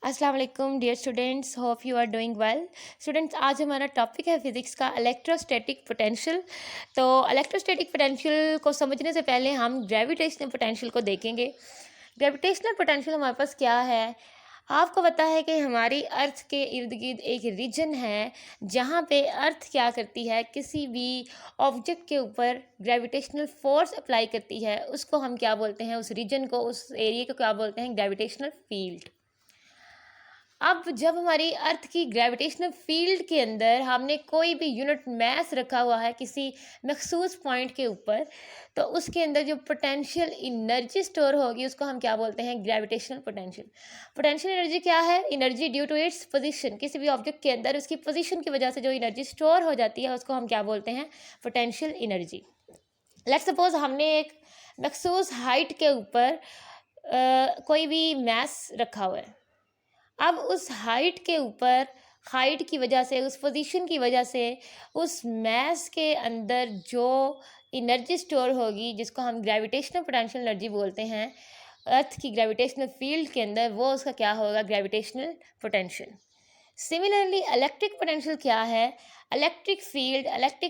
अस्सलाम वालेकुम dear students, hope you are doing well. Students, आज हमारा टॉपिक है फिज़िक्स का इलेक्ट्रोस्टैटिक पोटेंशियल। तो इलेक्ट्रोस्टैटिक पोटेंशियल को समझने से पहले हम ग्रेविटेशनल पोटेंशियल को देखेंगे। ग्रेविटेशनल पोटेंशियल हमारे पास क्या है? आपको पता है कि हमारी अर्थ के इर्द गिर्द एक रीजन है जहाँ पे अर्थ क्या करती है, किसी भी ऑब्जेक्ट के ऊपर ग्रेविटेशनल फोर्स अप्लाई करती है। उसको हम क्या बोलते हैं? उस रीजन को, उस एरिया को क्या बोलते हैं? Gravitational field. अब जब हमारी अर्थ की ग्रेविटेशनल फील्ड के अंदर हमने कोई भी यूनिट मास रखा हुआ है किसी मखसूस पॉइंट के ऊपर, तो उसके अंदर जो पोटेंशियल एनर्जी स्टोर होगी उसको हम क्या बोलते हैं? Gravitational potential. पोटेंशियल एनर्जी क्या है? Energy due to its position. किसी भी ऑब्जेक्ट के अंदर उसकी पोजीशन की वजह से जो एनर्जी स्टोर हो जाती है उसको हम क्या बोलते हैं? Potential energy. लेट्स सपोज हमने एक मखसूस हाइट के ऊपर कोई भी मास रखा हुआ है। अब उस हाइट के ऊपर, हाइट की वजह से, उस पोजीशन की वजह से, उस मास के अंदर जो एनर्जी स्टोर होगी जिसको हम ग्रेविटेशनल पोटेंशियल एनर्जी बोलते हैं, अर्थ की ग्रेविटेशनल फील्ड के अंदर, वो उसका क्या होगा? Gravitational potential. Similarly electric potential क्या है? इलेक्ट्रिक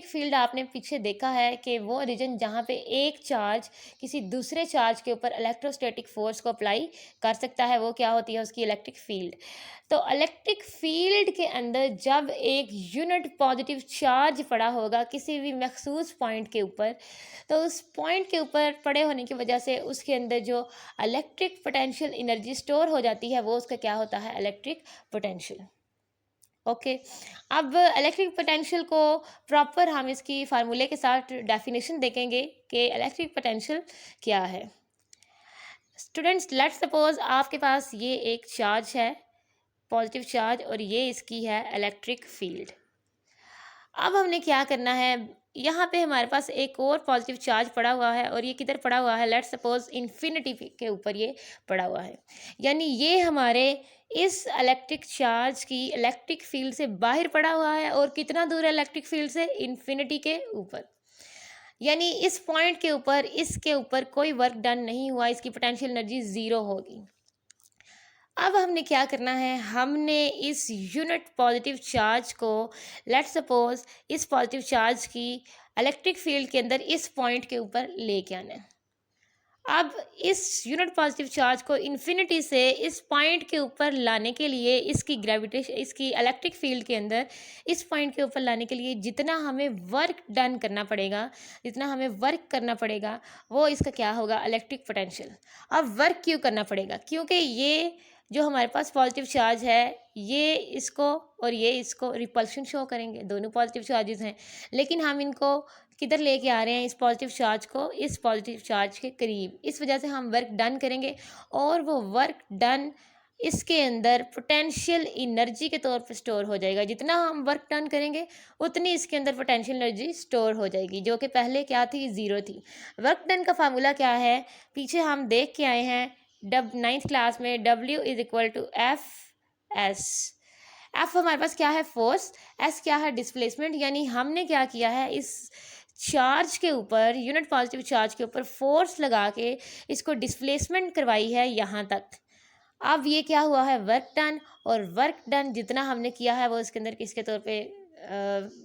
फील्ड आपने पीछे देखा है कि वो रीजन जहाँ पे एक चार्ज किसी दूसरे चार्ज के ऊपर इलेक्ट्रोस्टैटिक फोर्स को अप्लाई कर सकता है, वो क्या होती है? उसकी इलेक्ट्रिक फील्ड। तो इलेक्ट्रिक फील्ड के अंदर जब एक यूनिट पॉजिटिव चार्ज पड़ा होगा किसी भी मखसूस पॉइंट के ऊपर, तो उस पॉइंट के ऊपर पड़े होने की वजह से उसके अंदर जो इलेक्ट्रिक पोटेंशियल एनर्जी स्टोर हो जाती है वो उसका क्या होता है? Electric potential. ओके। अब इलेक्ट्रिक पोटेंशियल को प्रॉपर हम इसकी फार्मूले के साथ डेफिनेशन देखेंगे कि इलेक्ट्रिक पोटेंशियल क्या है। स्टूडेंट्स, लेट्स सपोज आपके पास ये एक चार्ज है, पॉजिटिव चार्ज, और ये इसकी है इलेक्ट्रिक फील्ड। अब हमने क्या करना है? यहाँ पे हमारे पास एक और पॉजिटिव चार्ज पड़ा हुआ है, और ये किधर पड़ा हुआ है? लेट्स सपोज इन्फिनिटी के ऊपर ये पड़ा हुआ है। यानी ये हमारे इस इलेक्ट्रिक चार्ज की इलेक्ट्रिक फील्ड से बाहर पड़ा हुआ है, और कितना दूर है इलेक्ट्रिक फील्ड से? इन्फिनिटी के ऊपर। यानी इस पॉइंट के ऊपर, इसके ऊपर कोई वर्क डन नहीं हुआ, इसकी पोटेंशियल एनर्जी ज़ीरो होगी। अब हमने क्या करना है? हमने इस यूनिट पॉजिटिव चार्ज को, लेट्स सपोज इस पॉजिटिव चार्ज की इलेक्ट्रिक फील्ड के अंदर इस पॉइंट के ऊपर लेके आना है। अब इस यूनिट पॉजिटिव चार्ज को इन्फिनिटी से इस पॉइंट के ऊपर लाने के लिए, इसकी ग्रेविटेशन, इसकी इलेक्ट्रिक फील्ड के अंदर इस पॉइंट के ऊपर लाने के लिए जितना हमें वर्क डन करना पड़ेगा, जितना हमें वर्क करना पड़ेगा, वो इसका क्या होगा? Electric potential. अब वर्क क्यों करना पड़ेगा? क्योंकि ये जो हमारे पास पॉजिटिव चार्ज है, ये इसको और ये इसको रिपल्शन शो करेंगे, दोनों पॉजिटिव चार्जेस हैं, लेकिन हम इनको किधर लेके आ रहे हैं? इस पॉजिटिव चार्ज को इस पॉजिटिव चार्ज के करीब। इस वजह से हम वर्क डन करेंगे, और वो वर्क डन इसके अंदर पोटेंशियल एनर्जी के तौर पर स्टोर हो जाएगा। जितना हम वर्क डन करेंगे उतनी इसके अंदर पोटेंशियल एनर्जी स्टोर हो जाएगी, जो कि पहले क्या थी? ज़ीरो थी। वर्क डन का फार्मूला क्या है? पीछे हम देख के आए हैं नाइन्थ क्लास में, W is equal to F S. F हमारे पास क्या है? फोर्स। एस क्या है? डिस्प्लेसमेंट। यानी हमने क्या किया है? इस चार्ज के ऊपर, यूनिट पॉजिटिव चार्ज के ऊपर फोर्स लगा के इसको डिस्प्लेसमेंट करवाई है यहाँ तक। अब ये क्या हुआ है? Work done. और वर्क डन जितना हमने किया है वो इसके अंदर किसके तौर पे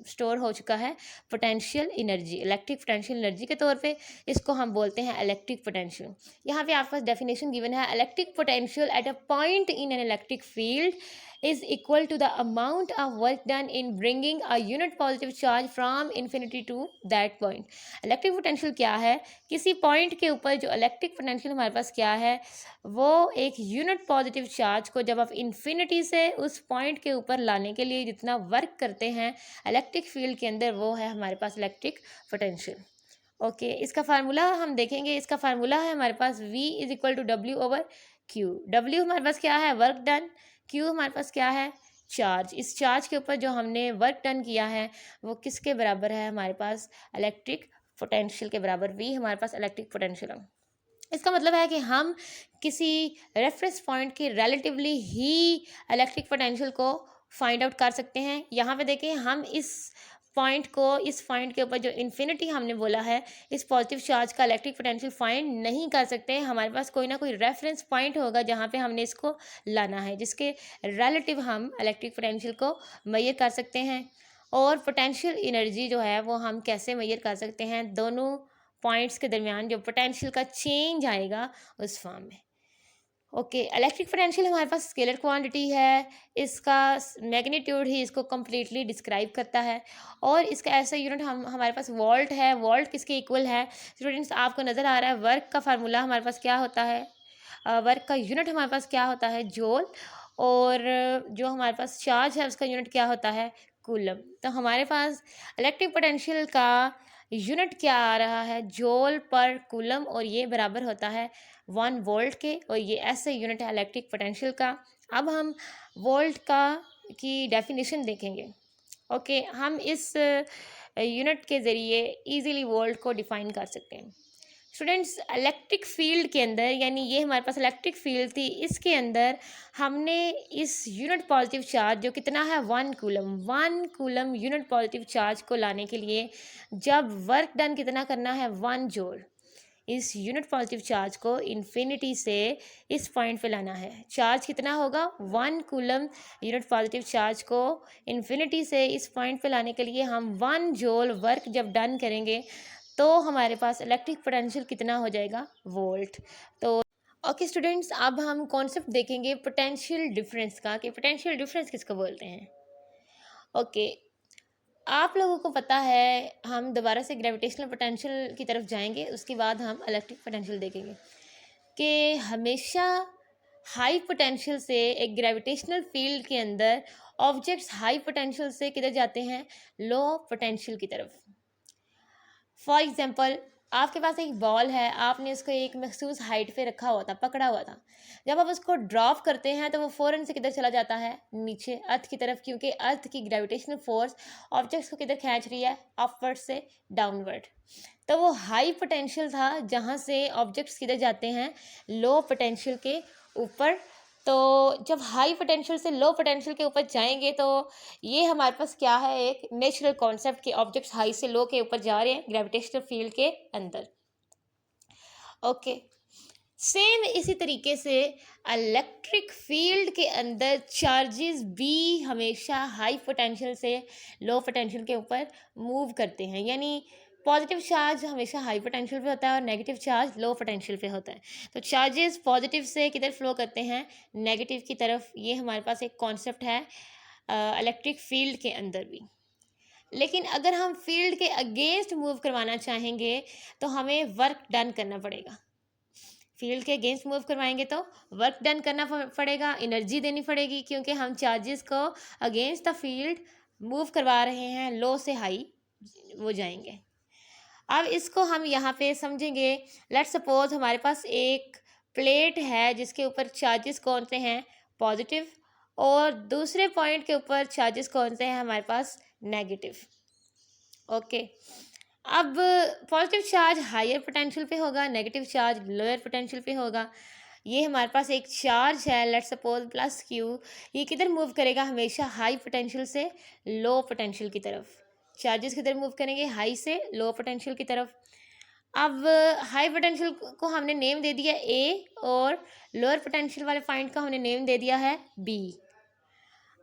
स्टोर हो चुका है? Potential energy, electric potential energy के तौर पे। इसको हम बोलते हैं इलेक्ट्रिक पोटेंशियल। यहाँ पे आपके पास डेफिनेशन गिवन है, electric potential at a point in an electric field is equal to the amount of work done in bringing a unit positive charge from infinity to that point। Electric potential क्या है? किसी point के ऊपर जो electric potential हमारे पास क्या है, वो एक यूनिट पॉजिटिव चार्ज को जब आप इन्फिनिटी से उस पॉइंट के ऊपर लाने के लिए जितना वर्क करते हैं इलेक्ट्रिक फील्ड के अंदर, वो है हमारे पास इलेक्ट्रिक पोटेंशियल। ओके, इसका फार्मूला हम देखेंगे। इसका फार्मूला है हमारे पास V is equal to W/Q। W हमारे पास क्या है? Work done. Q हमारे पास क्या है? चार्ज। इस चार्ज के ऊपर जो हमने वर्क डन किया है वो किसके बराबर है? हमारे पास इलेक्ट्रिक पोटेंशियल के बराबर। V हमारे पास इलेक्ट्रिक पोटेंशियल है। इसका मतलब है कि हम किसी रेफरेंस पॉइंट के रिलेटिवली ही इलेक्ट्रिक पोटेंशियल को फाइंड आउट कर सकते हैं। यहाँ पे देखें, हम इस पॉइंट को, इस पॉइंट के ऊपर जो इन्फिनिटी हमने बोला है, इस पॉजिटिव चार्ज का इलेक्ट्रिक पोटेंशियल फाइंड नहीं कर सकते। हमारे पास कोई ना कोई रेफरेंस पॉइंट होगा जहाँ पे हमने इसको लाना है, जिसके रिलेटिव हम इलेक्ट्रिक पोटेंशियल को मेजर कर सकते हैं। और पोटेंशियल एनर्जी जो है वो हम कैसे मेजर कर सकते हैं, दोनों पॉइंट्स के दरमियान जो पोटेंशियल का चेंज आएगा उस फॉर्म में। ओके, इलेक्ट्रिक पोटेंशियल हमारे पास स्केलर क्वांटिटी है, इसका मैग्नीट्यूड ही इसको कम्प्लीटली डिस्क्राइब करता है। और इसका ऐसा यूनिट हमारे पास वोल्ट है। वोल्ट किसके इक्वल है स्टूडेंट्स, आपको नज़र आ रहा है। वर्क का फार्मूला हमारे पास क्या होता है, वर्क का यूनिट हमारे पास क्या होता है, जूल। और जो हमारे पास चार्ज है उसका यूनिट क्या होता है, कूलम। तो हमारे पास इलेक्ट्रिक पोटेंशियल का यूनिट क्या आ रहा है, जूल पर कूलम, और ये बराबर होता है 1 वोल्ट के। और ये ऐसे यूनिट है इलेक्ट्रिक पोटेंशियल का। अब हम वोल्ट का की डेफिनेशन देखेंगे। ओके, हम इस यूनिट के ज़रिए इजीली वोल्ट को डिफाइन कर सकते हैं। स्टूडेंट्स, इलेक्ट्रिक फील्ड के अंदर, यानी ये हमारे पास इलेक्ट्रिक फील्ड थी, इसके अंदर हमने इस यूनिट पॉजिटिव चार्ज जो कितना है 1 कूलम यूनिट पॉजिटिव चार्ज को लाने के लिए जब वर्क डन कितना करना है 1 जूल, इस यूनिट पॉजिटिव चार्ज को इन्फिनिटी से इस पॉइंट पे लाना है। चार्ज कितना होगा 1 कूलम यूनिट पॉजिटिव चार्ज को इन्फिनिटी से इस पॉइंट पे लाने के लिए हम 1 जूल वर्क जब डन करेंगे तो हमारे पास इलेक्ट्रिक पोटेंशियल कितना हो जाएगा, वोल्ट। तो ओके स्टूडेंट्स, अब हम कॉन्सेप्ट देखेंगे पोटेंशियल डिफरेंस का, कि पोटेंशियल डिफरेंस किसको बोलते हैं। ओके, आप लोगों को पता है, हम दोबारा से ग्रेविटेशनल पोटेंशियल की तरफ जाएंगे, उसके बाद हम इलेक्ट्रिक पोटेंशियल देखेंगे कि हमेशा हाई पोटेंशियल से एक ग्रेविटेशनल फील्ड के अंदर ऑब्जेक्ट्स हाई पोटेंशियल से किधर जाते हैं, लो पोटेंशियल की तरफ। फॉर एग्जाम्पल, आपके पास एक बॉल है, आपने उसको एक मखसूस हाइट पे रखा हुआ था, पकड़ा हुआ था। जब आप उसको ड्रॉप करते हैं तो वो फ़ौरन से किधर चला जाता है, नीचे अर्थ की तरफ, क्योंकि अर्थ की ग्रेविटेशनल फोर्स ऑब्जेक्ट्स को किधर खींच रही है, अपवर्ड से डाउनवर्ड। तो वो हाई पोटेंशियल था जहाँ से ऑब्जेक्ट्स किधर जाते हैं, लो पोटेंशियल के ऊपर। तो जब हाई पोटेंशियल से लो पोटेंशियल के ऊपर जाएंगे तो ये हमारे पास क्या है, एक नेचुरल कॉन्सेप्ट कि ऑब्जेक्ट्स हाई से लो के ऊपर जा रहे हैं ग्रेविटेशनल फील्ड के अंदर। ओके, सेम इसी तरीके से इलेक्ट्रिक फील्ड के अंदर चार्जेस भी हमेशा हाई पोटेंशियल से लो पोटेंशियल के ऊपर मूव करते हैं। यानी पॉजिटिव चार्ज हमेशा हाई पोटेंशियल पे होता है और नेगेटिव चार्ज लो पोटेंशियल पे होता है। तो चार्जेस पॉजिटिव से किधर फ्लो करते हैं, नेगेटिव की तरफ। ये हमारे पास एक कॉन्सेप्ट है इलेक्ट्रिक फील्ड के अंदर भी। लेकिन अगर हम फील्ड के अगेंस्ट मूव करवाना चाहेंगे तो हमें वर्क डन करना पड़ेगा। फील्ड के अगेंस्ट मूव करवाएंगे तो वर्क डन करना पड़ेगा, एनर्जी देनी पड़ेगी, क्योंकि हम चार्जेस को अगेंस्ट द फील्ड मूव करवा रहे हैं, लो से हाई वो जाएंगे। अब इसको हम यहाँ पे समझेंगे। लेट्स सपोज हमारे पास एक प्लेट है जिसके ऊपर चार्जेस कौन से हैं, पॉजिटिव, और दूसरे पॉइंट के ऊपर चार्जेस कौन से हैं हमारे पास, नेगेटिव। ओके, अब पॉजिटिव चार्ज हायर पोटेंशियल पे होगा, नेगेटिव चार्ज लोअर पोटेंशियल पे होगा। ये हमारे पास एक चार्ज है, लेट्स सपोज प्लस क्यू, ये किधर मूव करेगा, हमेशा हाई पोटेंशियल से लो पोटेंशियल की तरफ। चार्जेस किधर मूव करेंगे, हाई से लो पोटेंशियल की तरफ। अब हाई पोटेंशियल को हमने नेम दे दिया ए, और लोअर पोटेंशियल वाले पॉइंट का हमने नेम दे दिया है बी।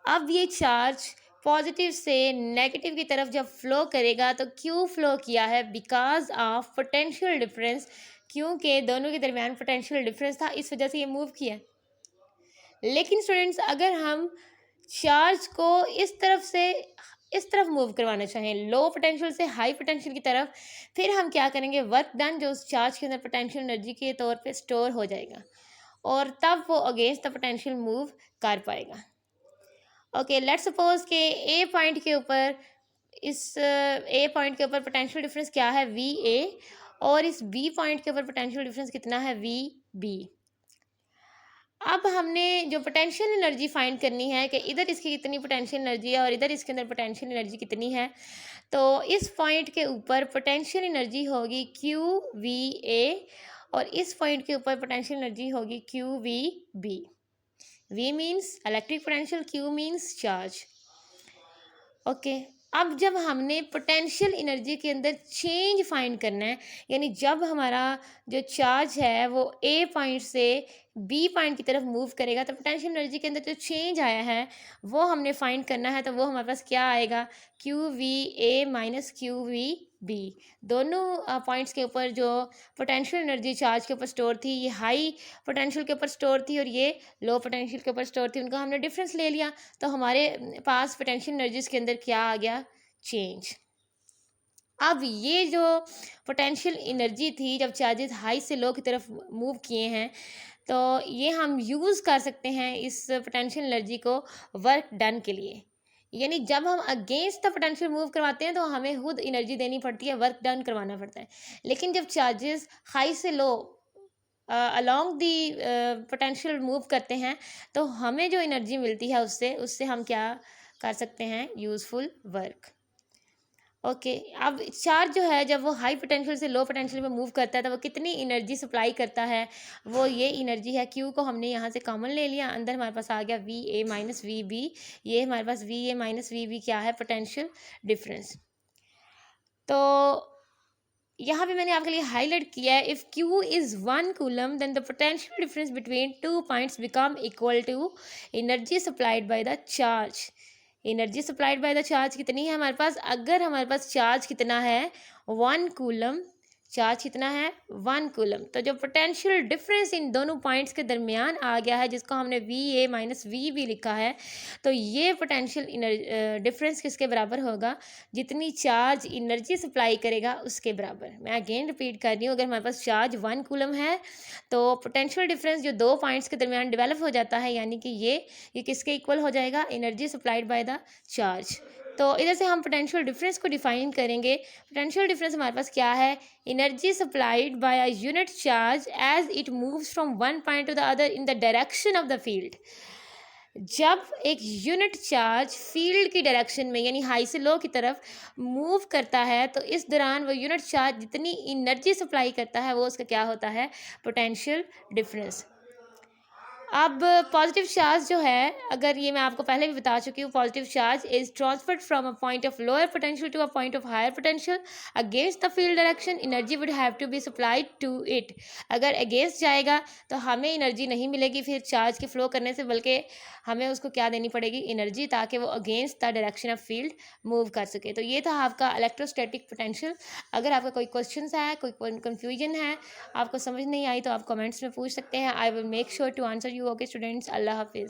अब ये चार्ज पॉजिटिव से नेगेटिव की तरफ जब फ्लो करेगा तो क्यों फ्लो किया है, बिकॉज ऑफ पोटेंशियल डिफरेंस, क्योंकि दोनों के दरमियान पोटेंशियल डिफरेंस था, इस वजह से ये मूव किया। लेकिन स्टूडेंट्स, अगर हम चार्ज को इस तरफ से इस तरफ मूव करवाना चाहें, लो पोटेंशियल से हाई पोटेंशियल की तरफ, फिर हम क्या करेंगे, वर्क डन जो उस चार्ज के अंदर पोटेंशियल एनर्जी के तौर पे स्टोर हो जाएगा, और तब वो अगेंस्ट द पोटेंशियल मूव कर पाएगा। ओके, लेट्स सपोज के ए पॉइंट के ऊपर, इस ए पॉइंट के ऊपर पोटेंशियल डिफरेंस क्या है, वी ए, और इस बी पॉइंट के ऊपर पोटेंशियल डिफरेंस कितना है, वी बी। अब हमने जो पोटेंशियल एनर्जी फाइंड करनी है कि इधर इसकी कितनी पोटेंशियल एनर्जी है और इधर इसके अंदर पोटेंशियल एनर्जी कितनी है। तो इस पॉइंट के ऊपर पोटेंशियल एनर्जी होगी क्यू वी ए, और इस पॉइंट के ऊपर पोटेंशियल एनर्जी होगी Q V B. V means electric potential, Q means charge. Okay, अब जब हमने पोटेंशियल एनर्जी के अंदर चेंज फाइंड करना है, यानी जब हमारा जो चार्ज है वो ए पॉइंट से बी पॉइंट की तरफ मूव करेगा, तो पोटेंशियल एनर्जी के अंदर जो चेंज आया है वो हमने फाइंड करना है। तो वो हमारे पास क्या आएगा, Q V A minus Q V B. दोनों पॉइंट्स के ऊपर जो पोटेंशियल एनर्जी चार्ज के ऊपर स्टोर थी, ये हाई पोटेंशियल के ऊपर स्टोर थी और ये लो पोटेंशियल के ऊपर स्टोर थी, उनका हमने डिफरेंस ले लिया। तो हमारे पास पोटेंशियल एनर्जीज के अंदर क्या आ गया, चेंज। अब ये जो पोटेंशियल एनर्जी थी जब चार्जेस हाई से लो की तरफ मूव किए हैं, तो ये हम यूज़ कर सकते हैं इस पोटेंशियल एनर्जी को वर्क डन के लिए। यानी जब हम अगेंस्ट द पोटेंशियल मूव करवाते हैं तो हमें खुद एनर्जी देनी पड़ती है, वर्क डन करवाना पड़ता है। लेकिन जब चार्जेस हाई से लो अलोंग दी पोटेंशियल मूव करते हैं, तो हमें जो एनर्जी मिलती है उससे उससे हम क्या कर सकते हैं, यूज़फुल वर्क। ओके, अब चार्ज जो है जब वो हाई पोटेंशियल से लो पोटेंशियल में मूव करता है तो वो कितनी एनर्जी सप्लाई करता है, वो ये एनर्जी है। क्यू को हमने यहाँ से कॉमन ले लिया, अंदर हमारे पास आ गया V A minus V B. ये हमारे पास V A minus V B क्या है, पोटेंशियल डिफरेंस। तो यहाँ पे मैंने आपके लिए हाईलाइट किया है, if Q is 1 coulomb then the potential difference between 2 points become equal to energy supplied by the charge. Energy supplied by the charge कितनी है हमारे पास, अगर हमारे पास चार्ज कितना है 1 कूलम, चार्ज कितना है 1 कूलम, तो जो पोटेंशियल डिफरेंस इन दोनों पॉइंट्स के दरमियान आ गया है जिसको हमने V A minus V B लिखा है, तो ये पोटेंशियल डिफरेंस किसके बराबर होगा, जितनी चार्ज एनर्जी सप्लाई करेगा उसके बराबर। मैं अगेन रिपीट कर रही हूँ, अगर हमारे पास चार्ज 1 कूलम है तो पोटेंशियल डिफरेंस जो दो पॉइंट्स के दरमियान डेवलप हो जाता है, यानी कि ये किसके इक्वल हो जाएगा, energy supplied by the charge. तो इधर से हम पोटेंशियल डिफरेंस को डिफाइन करेंगे। पोटेंशियल डिफरेंस हमारे पास क्या है, energy supplied by a unit charge as it moves from one point to the other in the direction of the field. जब एक यूनिट चार्ज फील्ड की डायरेक्शन में यानी हाई से लो की तरफ मूव करता है, तो इस दौरान वो यूनिट चार्ज जितनी एनर्जी सप्लाई करता है वो उसका क्या होता है, पोटेंशियल डिफरेंस। अब पॉजिटिव चार्ज जो है, अगर ये मैं आपको पहले भी बता चुकी हूँ, positive charge is transferred from a point of lower potential to a point of higher potential against the field direction, energy would have to be supplied to it. अगर अगेंस्ट जाएगा तो हमें एनर्जी नहीं मिलेगी फिर चार्ज के flow करने से, बल्कि हमें उसको क्या देनी पड़ेगी, एनर्जी, ताकि वो against the direction of field move कर सके। तो ये था आपका इलेक्ट्रोस्टैटिक पोटेंशियल। अगर आपका कोई क्वेश्चन है, कोई कन्फ्यूजन है, आपको समझ नहीं आई, तो आप कमेंट्स में पूछ सकते हैं। I will make sure to answer you. Okay students, अल्लाह हाफिज़।